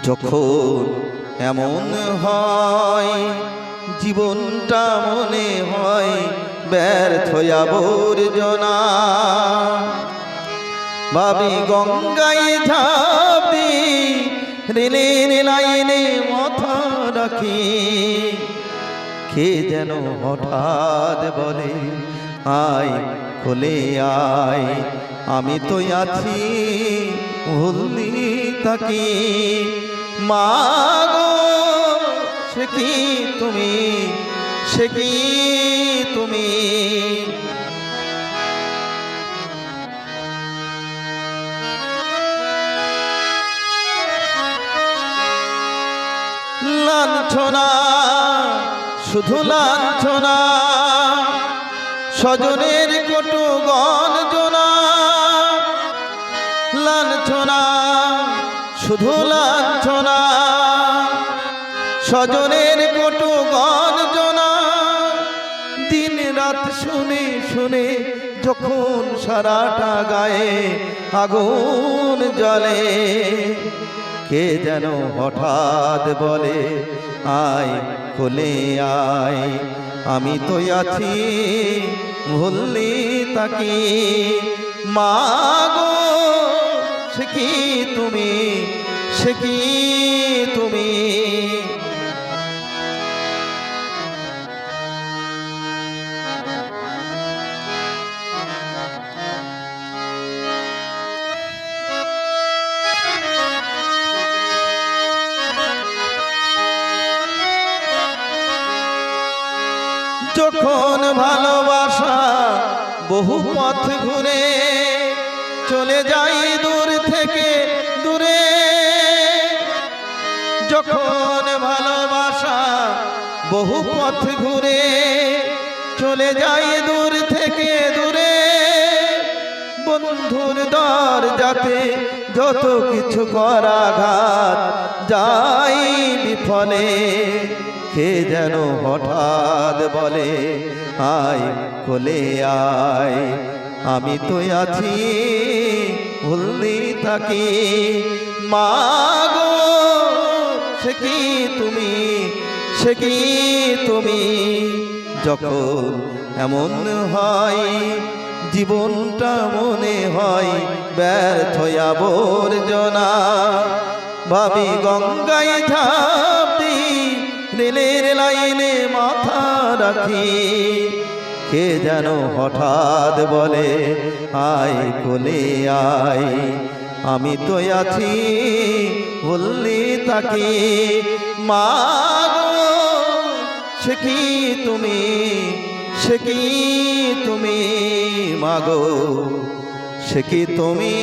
যখন এমন হয় জীবনটা মনে হয় ব্যর্থ আবর্জনা, ভাবি গঙ্গায় ঝাঁপ দিই, রেলের লাইনে মাথা রাখি, কে যেন হঠাৎ বলে আয় খোলে আয়, আমি তো আছি ভুলনি তাকি। মা গো সে কি তুমি, সে কি তুমি, লাঞ্ছনা শুধু লাঞ্ছনা, স্বজনের কটু গঞ্জনা, লাঞ্ছনা শুধু লাঞ্ছনা, স্বজনের কটু গঞ্জনা, দিন রাত শুনে শুনে যখন সারাটা গায়ে আগুন জ্বলে, কে যেন হঠাৎ বলে আয় কোলে আয়, আমি তো আছি ভুললি তাকি। মা গো সে কি তুমি, সে কি তুমি, যখন ভালোবাসা বহু পথ ঘুরে চলে যাই দূর থেকে দূরে, যখন ভালোবাসা বহু পথ ঘুরে চলে যাই দূর থেকে দূরে, বন্ধুর দরজাতে যত কিছু করাঘাত যাই বিফলে, কে যেন হঠাৎ বলে আয় কোলে আয়, আমি তো আছি ভুলনি থাকি। মা গো সে কি তুমি, সে কি তুমি, যখন এমন হয় জীবনটা মনে হয় ব্যর্থ আবর্জনা, ভাবি গঙ্গায় ঝাঁপ দিই, রেলের লাইনে মাথা রাখি, কে যেন হঠাৎ বলে আয় কোলে আয়, আমি তো আছি ভুললি তাকি। মা গো সে কি তুমি, সে কি তুমি, মা গো সে কি তুমি।